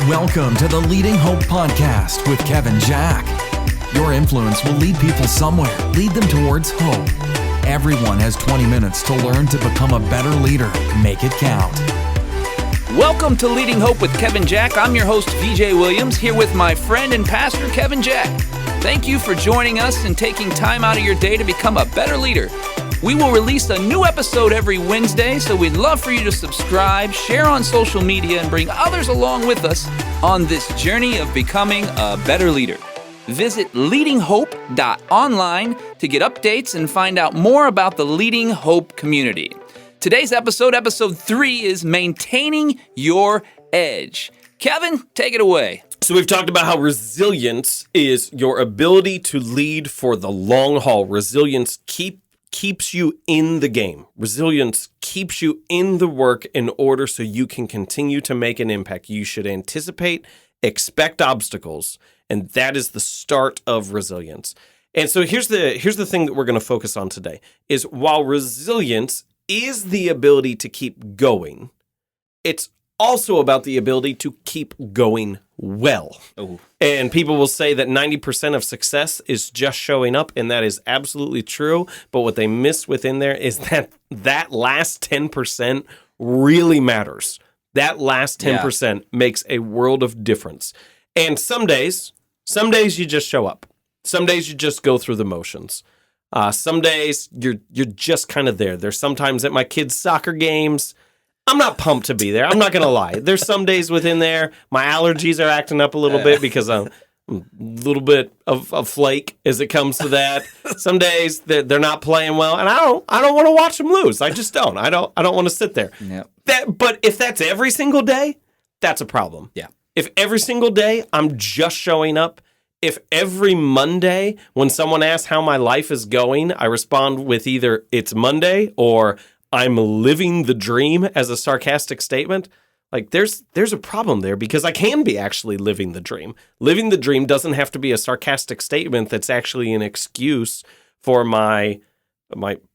Welcome to the Leading Hope podcast with Kevin Jack. Your influence will lead people somewhere, lead them towards hope. Everyone has 20 minutes to learn to become a better leader. Make it count. Welcome to Leading Hope with Kevin Jack. I'm your host, VJ Williams, here with my friend and pastor, Kevin Jack. Thank you for joining us and taking time out of your day to become a better leader. We will release a new episode every Wednesday, so we'd love for you to subscribe, share on social media, and bring others along with us on this journey of becoming a better leader. Visit LeadingHope.online to get updates and find out more about the Leading Hope community. Today's episode 3, is Maintaining Your Edge. Kevin, take it away. So we've talked about how resilience is your ability to lead for the long haul. Resilience keeps you in the game. Resilience keeps you in the work in order so you can continue to make an impact. You should anticipate, expect obstacles, and that is the start of resilience. And so here's the thing that we're going to focus on today is while resilience is the ability to keep going, it's also about the ability to keep going well. Oh. And people will say that 90% of success is just showing up, and that is absolutely true. But what they miss within there is that last 10% really matters. That last 10% makes a world of difference. And some days you just show up. Some days you just go through the motions. Some days you're just kind of there. There's sometimes at my kids' soccer games, I'm not pumped to be there. I'm not going to lie. There's some days within there, my allergies are acting up a little bit because I'm a little bit of flake as it comes to that. Some days they're not playing well, and I don't want to watch them lose. I just don't. I don't want to sit there. Yep. But if that's every single day, that's a problem. Yeah. If every single day I'm just showing up, if every Monday when someone asks how my life is going, I respond with either it's Monday or I'm living the dream as a sarcastic statement, like there's a problem there because I can be actually living the dream. Living the dream doesn't have to be a sarcastic statement that's actually an excuse for my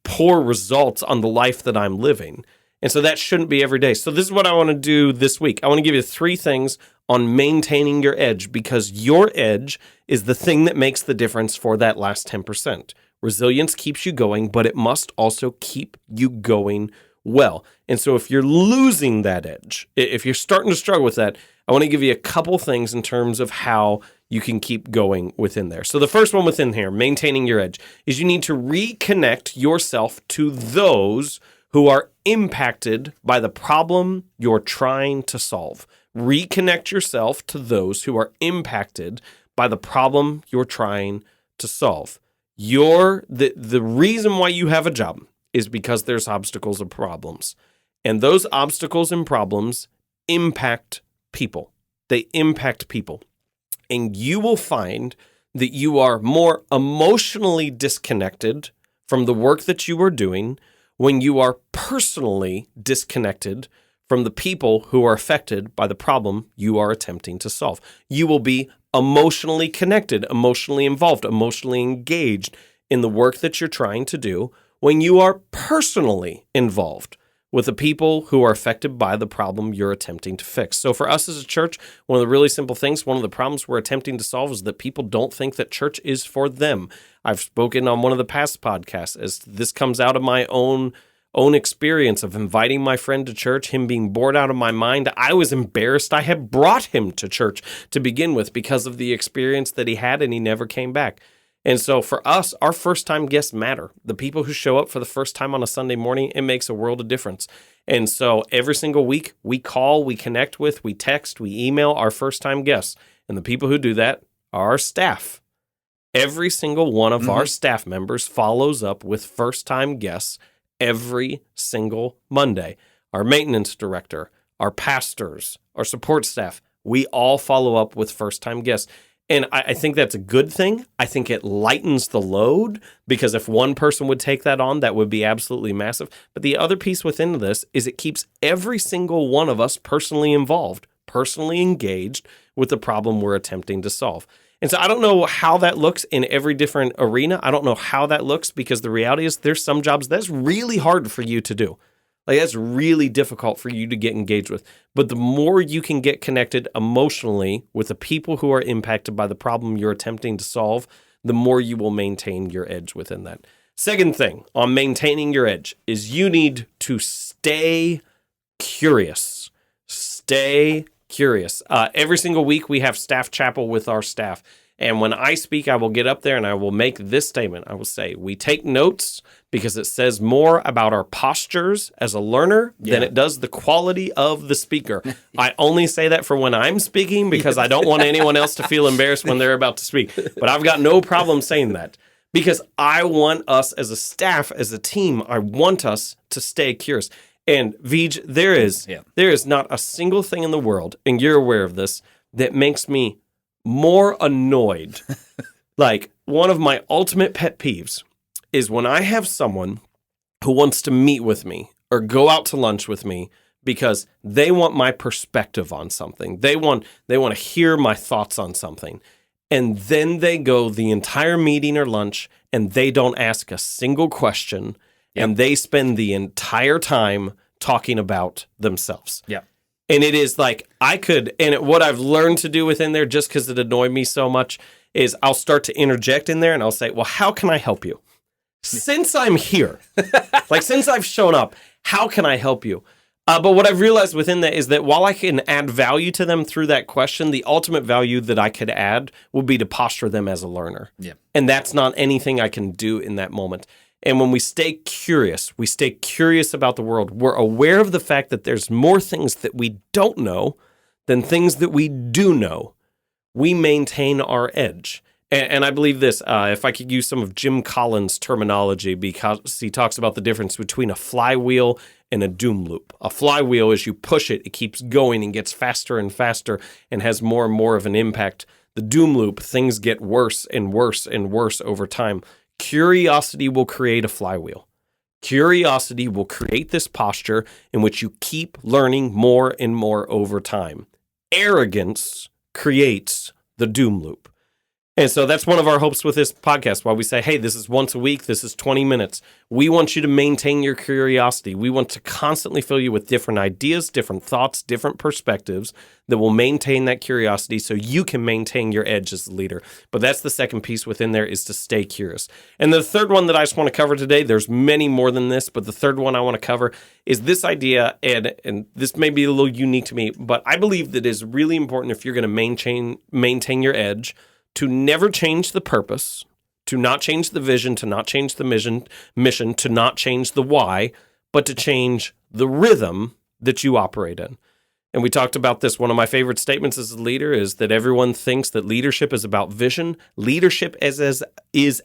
poor results on the life that I'm living. And so that shouldn't be every day. So this is what I want to do this week. I want to give you 3 things on maintaining your edge because your edge is the thing that makes the difference for that last 10%. Resilience keeps you going, but it must also keep you going well. And so if you're losing that edge, if you're starting to struggle with that, I want to give you a couple things in terms of how you can keep going within there. So the first one within here, maintaining your edge, is you need to reconnect yourself to those who are impacted by the problem you're trying to solve. Reconnect yourself to those who are impacted by the problem you're trying to solve. The reason why you have a job is because there's obstacles and problems. And those obstacles and problems impact people. They impact people. And you will find that you are more emotionally disconnected from the work that you are doing when you are personally disconnected from the people who are affected by the problem you are attempting to solve. You will be emotionally connected, emotionally involved, emotionally engaged in the work that you're trying to do when you are personally involved with the people who are affected by the problem you're attempting to fix. So for us as a church, one of the really simple things, one of the problems we're attempting to solve is that people don't think that church is for them. I've spoken on one of the past podcasts as this comes out of my own experience of inviting my friend to church, him being bored out of my mind. I was embarrassed I had brought him to church to begin with because of the experience that he had, and he never came back. And so for us, our first-time guests matter. The people who show up for the first time on a Sunday morning, it makes a world of difference. And so every single week, we call, we connect with, we text, we email our first-time guests. And the people who do that are our staff. Every single one of our staff members follows up with first-time guests every single Monday. Our maintenance director, our pastors, our support staff, we all follow up with first-time guests. And I think that's a good thing. I think it lightens the load because if one person would take that on, that would be absolutely massive. But the other piece within this is it keeps every single one of us personally involved, personally engaged with the problem we're attempting to solve. And so I don't know how that looks in every different arena. I don't know how that looks because the reality is there's some jobs that's really hard for you to do. Like, that's really difficult for you to get engaged with. But the more you can get connected emotionally with the people who are impacted by the problem you're attempting to solve, the more you will maintain your edge within that. Second thing on maintaining your edge is you need to stay curious. Stay curious. Every single week we have staff chapel with our staff. And when I speak, I will get up there and I will make this statement. I will say, we take notes because it says more about our postures as a learner than it does the quality of the speaker. I only say that for when I'm speaking because I don't want anyone else to feel embarrassed when they're about to speak. But I've got no problem saying that because I want us as a staff, as a team, I want us to stay curious. And Vij, there is not a single thing in the world, and you're aware of this, that makes me more annoyed. Like, one of my ultimate pet peeves is when I have someone who wants to meet with me or go out to lunch with me because they want my perspective on something. They want to hear my thoughts on something. And then they go the entire meeting or lunch and they don't ask a single question. Yep. And they spend the entire time talking about themselves. Yeah. And it is like what I've learned to do within there, just because it annoyed me so much, is I'll start to interject in there and I'll say, well, how can I help you? Since I'm here, since I've shown up, how can I help you? But what I've realized within that is that while I can add value to them through that question, the ultimate value that I could add would be to posture them as a learner. Yeah. And that's not anything I can do in that moment. And when we stay curious about the world, we're aware of the fact that there's more things that we don't know than things that we do know. We maintain our edge. And I believe this, if I could use some of Jim Collins' terminology, because he talks about the difference between a flywheel and a doom loop. A flywheel, as you push it, it keeps going and gets faster and faster and has more and more of an impact. The doom loop, things get worse and worse and worse over time. Curiosity will create a flywheel. Curiosity will create this posture in which you keep learning more and more over time. Arrogance creates the doom loop. And so that's one of our hopes with this podcast, why we say, hey, this is once a week, this is 20 minutes. We want you to maintain your curiosity. We want to constantly fill you with different ideas, different thoughts, different perspectives that will maintain that curiosity so you can maintain your edge as a leader. But that's the second piece within there, is to stay curious. And the third one that I just want to cover today, there's many more than this, but the third one I want to cover is this idea, and this may be a little unique to me, but I believe that it is really important if you're going to maintain your edge, to never change the purpose, to not change the vision, to not change the mission, to not change the why, but to change the rhythm that you operate in. And we talked about this. One of my favorite statements as a leader is that everyone thinks that leadership is about vision. Leadership is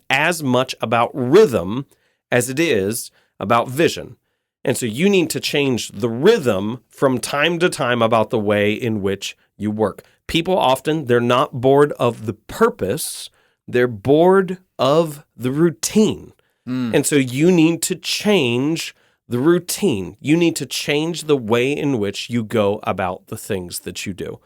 as much about rhythm as it is about vision. And so you need to change the rhythm from time to time about the way in which you work. People often, they're not bored of the purpose, they're bored of the routine. And so you need to change the routine. You need to change the way in which you go about the things that you do.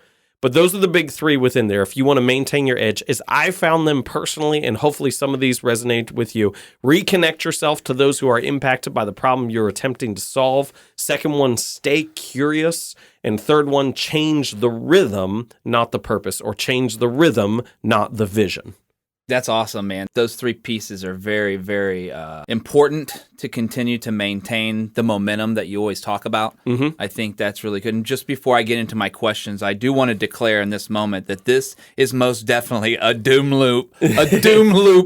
But those are the big three within there. If you want to maintain your edge, as I found them personally, and hopefully some of these resonate with you, reconnect yourself to those who are impacted by the problem you're attempting to solve. Second one, stay curious. And third one, change the rhythm, not the purpose, or change the rhythm, not the vision. That's awesome, man. Those three pieces are very, very important to continue to maintain the momentum that you always talk about. Mm-hmm. I think that's really good. And just before I get into my questions, I do want to declare in this moment that this is most definitely a doom loop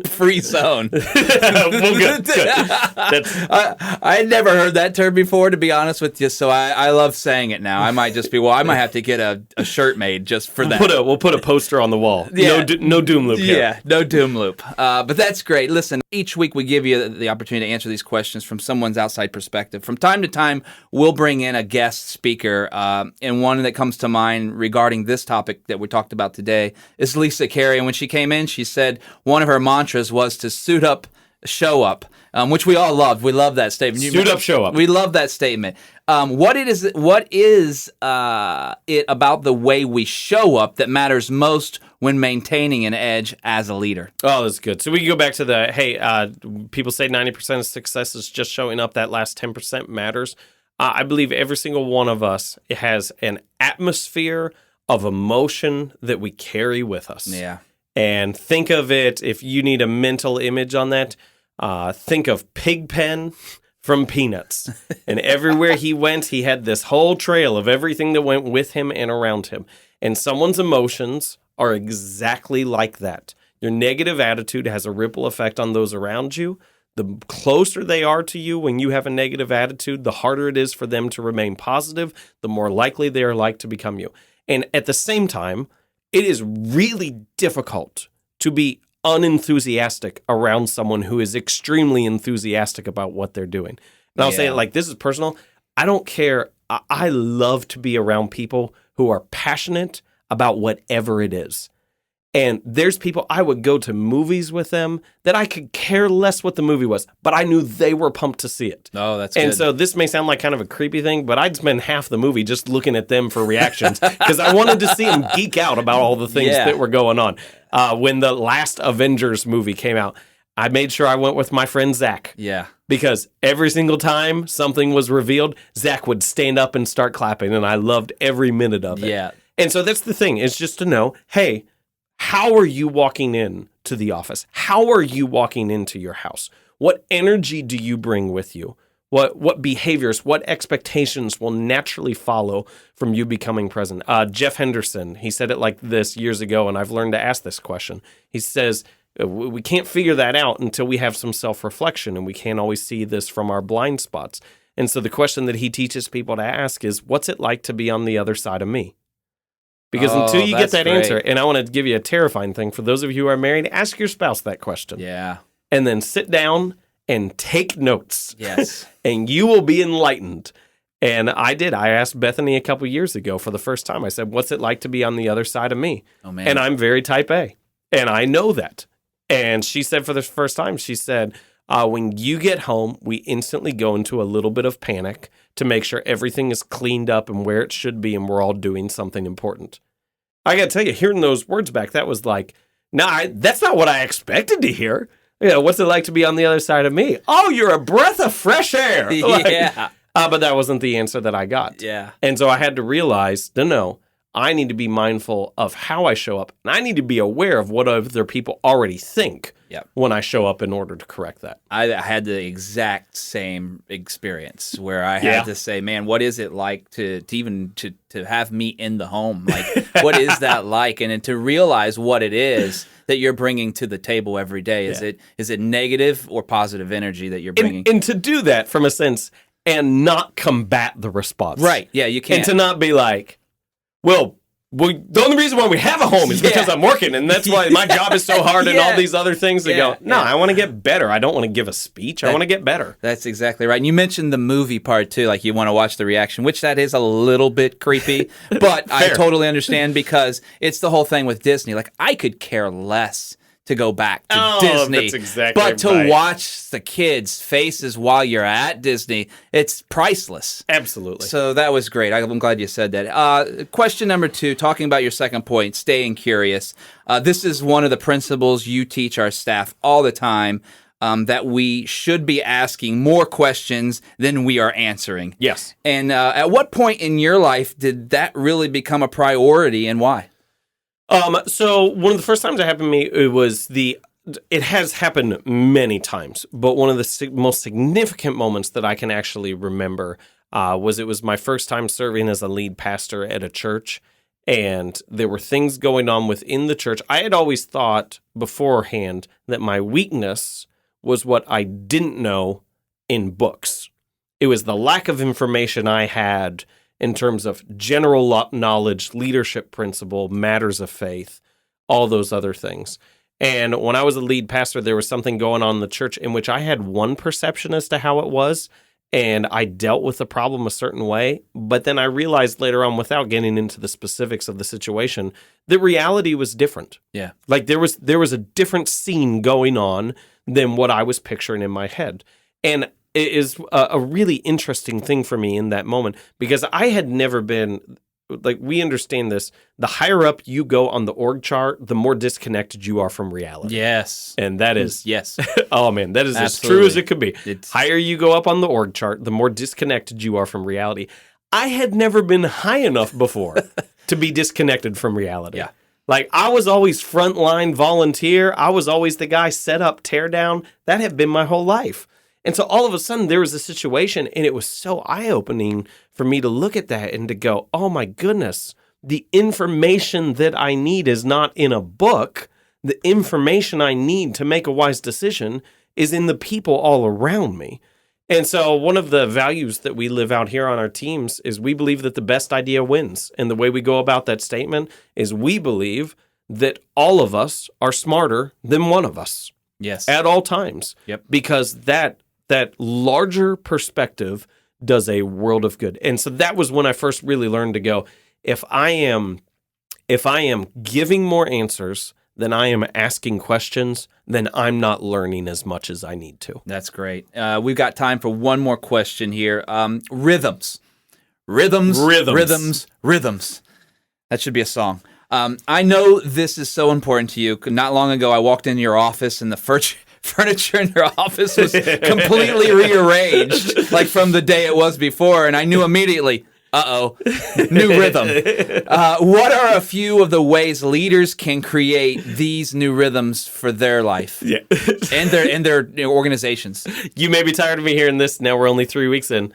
free zone. Well, good. I had never heard that term before, to be honest with you, so I love saying it now. I might have to get a shirt made just for that. We'll put a poster on the wall. Yeah. No doom loop here. Yeah, no doom loop. But that's great. Listen, each week we give you the opportunity to answer these questions from someone's outside perspective. From time to time, we'll bring in a guest speaker, and one that comes to mind regarding this topic that we talked about today is Lisa Carey. And when she came in, she said one of her mantras was to suit up, show up, which we all loved. We love that statement. Suit up, show up. We love that statement. What is it about the way we show up that matters most when maintaining an edge as a leader? Oh, that's good. So we can go back to people say 90% of success is just showing up. That last 10% matters. I believe every single one of us has an atmosphere of emotion that we carry with us. Yeah. And think of it, if you need a mental image on that, think of Pigpen from Peanuts. And everywhere he went, he had this whole trail of everything that went with him and around him. And someone's emotions are exactly like that. Your negative attitude has a ripple effect on those around you. The closer they are to you when you have a negative attitude, the harder it is for them to remain positive, the more likely they are like to become you. And at the same time, it is really difficult to be unenthusiastic around someone who is extremely enthusiastic about what they're doing. And I'll say it like, this is personal. I don't care. I love to be around people who are passionate about whatever it is. And there's people, I would go to movies with them that I could care less what the movie was, but I knew they were pumped to see it. Oh, that's good. good. And so this may sound like kind of a creepy thing, but I'd spend half the movie just looking at them for reactions because I wanted to see them geek out about all the things that were going on. When the last Avengers movie came out, I made sure I went with my friend Zach. Yeah. Because every single time something was revealed, Zach would stand up and start clapping, and I loved every minute of it. Yeah. And so that's the thing, is just to know, hey, how are you walking in to the office? How are you walking into your house? What energy do you bring with you? What behaviors, what expectations will naturally follow from you becoming present? Jeff Henderson, he said it like this years ago, and I've learned to ask this question. He says, we can't figure that out until we have some self-reflection, and we can't always see this from our blind spots. And so the question that he teaches people to ask is, what's it like to be on the other side of me? Because until you get that answer, and I want to give you a terrifying thing, for those of you who are married, ask your spouse that question. Yeah. And then sit down and take notes. Yes. And you will be enlightened. And I did. I asked Bethany a couple years ago for the first time. I said, what's it like to be on the other side of me? Oh, man. And I'm very type A. And I know that. And she said for the first time, she said, when you get home, we instantly go into a little bit of panic to make sure everything is cleaned up and where it should be and we're all doing something important. I got to tell you, hearing those words back, that was like, that's not what I expected to hear. What's it like to be on the other side of me? Oh, you're a breath of fresh air. Yeah. But that wasn't the answer that I got. Yeah. And so I had to realize, no, I need to be mindful of how I show up. And I need to be aware of what other people already think when I show up in order to correct that. I had the exact same experience where I had to say, man, what is it like to have me in the home? Like, what is that like? And to realize what it is that you're bringing to the table every day. Is it negative or positive energy that you're bringing? And to do that from a sense and not combat the response. Right. Yeah, you can't. And to not be like, well, the only reason why we have a home is because I'm working, and that's why my job is so hard and all these other things that go, I want to get better. I don't want to give a speech. I want to get better. That's exactly right. And you mentioned the movie part, too, like you want to watch the reaction, which that is a little bit creepy, but I totally understand because it's the whole thing with Disney. Like, I could care less to go back to Disney. That's exactly but to watch the kids' faces while you're at Disney, it's priceless. Absolutely. So that was great. I'm glad you said that. Question number 2, talking about your second point, staying curious. This is one of the principles you teach our staff all the time, that we should be asking more questions than we are answering. Yes. And at what point in your life did that really become a priority, and why? So one of the first times it happened to me, it has happened many times, but one of the most significant moments that I can actually remember it was my first time serving as a lead pastor at a church, and there were things going on within the church. I had always thought beforehand that my weakness was what I didn't know in books. It was the lack of information I had in terms of general knowledge, leadership principle, matters of faith, all those other things. And when I was a lead pastor, there was something going on in the church in which I had one perception as to how it was, and I dealt with the problem a certain way. But then I realized later on, without getting into the specifics of the situation, the reality was different. Yeah. Like there was a different scene going on than what I was picturing in my head. And it is a really interesting thing for me in that moment because I had never been we understand this. The higher up you go on the org chart, the more disconnected you are from reality. Yes. And that is, yes. oh man, that is Absolutely. as true as it could be. Higher you go up on the org chart, the more disconnected you are from reality. I had never been high enough before to be disconnected from reality. Yeah. Like, I was always frontline volunteer. I was always the guy set up, tear down. That had been my whole life. And so all of a sudden there was a situation, and it was so eye-opening for me to look at that and to go, oh my goodness, the information that I need is not in a book. The information I need to make a wise decision is in the people all around me. And so one of the values that we live out here on our teams is we believe that the best idea wins. And the way we go about that statement is we believe that all of us are smarter than one of us. Yes. At all times. Yep. Because that larger perspective does a world of good. And so that was when I first really learned to go, if I am giving more answers than I am asking questions, then I'm not learning as much as I need to. That's great. We've got time for one more question here. Rhythms. That should be a song. I know this is so important to you. Not long ago, I walked into your office and the furniture in your office was completely rearranged, like from the day it was before, and I knew immediately, new rhythm. What are a few of the ways leaders can create these new rhythms for their life and their organizations? You may be tired of me hearing this. Now we're only 3 weeks in.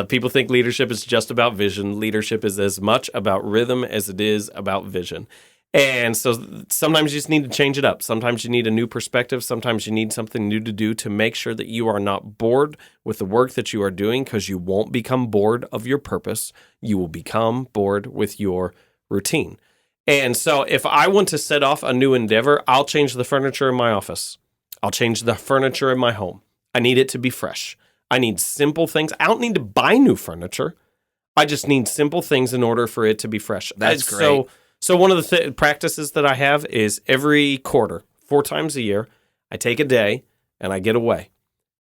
People think leadership is just about vision. Leadership is as much about rhythm as it is about vision. And so sometimes you just need to change it up. Sometimes you need a new perspective. Sometimes you need something new to do to make sure that you are not bored with the work that you are doing, because you won't become bored of your purpose. You will become bored with your routine. And so if I want to set off a new endeavor, I'll change the furniture in my office. I'll change the furniture in my home. I need it to be fresh. I need simple things. I don't need to buy new furniture. I just need simple things in order for it to be fresh. That's great. So one of the practices that I have is every quarter, 4 times a year, I take a day and I get away.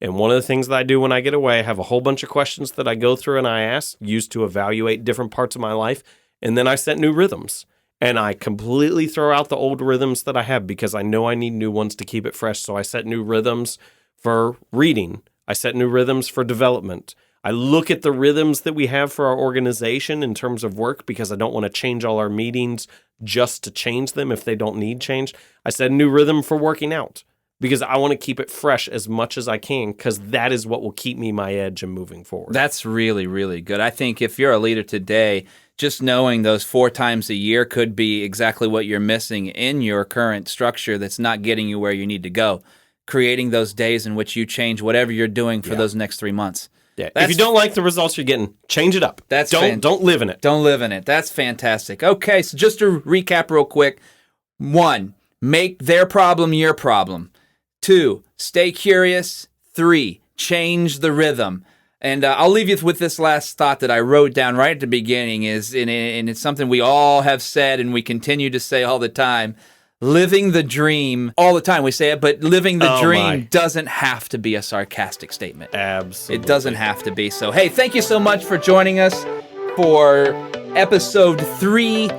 And one of the things that I do when I get away, I have a whole bunch of questions that I go through and I ask, used to evaluate different parts of my life. And then I set new rhythms. And I completely throw out the old rhythms that I have because I know I need new ones to keep it fresh. So I set new rhythms for reading. I set new rhythms for development. I look at the rhythms that we have for our organization in terms of work because I don't want to change all our meetings just to change them if they don't need changed. I set a new rhythm for working out because I want to keep it fresh as much as I can, because that is what will keep me my edge and moving forward. That's really, really good. I think if you're a leader today, just knowing those 4 times a year could be exactly what you're missing in your current structure that's not getting you where you need to go. Creating those days in which you change whatever you're doing for those next 3 months. Yeah. If you don't like the results you're getting, change it up. Don't live in it. Don't live in it. That's fantastic. Okay, so just to recap real quick. 1, make their problem your problem. 2, stay curious. 3, change the rhythm. And I'll leave you with this last thought that I wrote down right at the beginning, and it's something we all have said and we continue to say all the time. Living the dream, all the time we say it, but living the dream doesn't have to be a sarcastic statement. Absolutely. It doesn't have to be. So, hey, thank you so much for joining us for episode 3,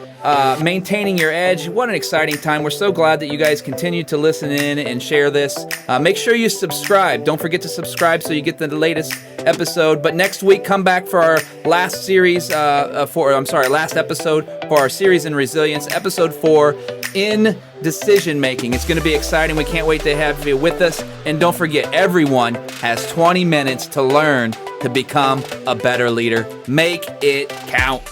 Maintaining Your Edge. What an exciting time. We're so glad that you guys continue to listen in and share this. Make sure you subscribe. Don't forget to subscribe so you get the latest episode. But next week, come back for our last episode for our series in resilience, episode 4, in decision making. It's going to be exciting. We can't wait to have you with us. And don't forget, everyone has 20 minutes to learn to become a better leader. Make it count.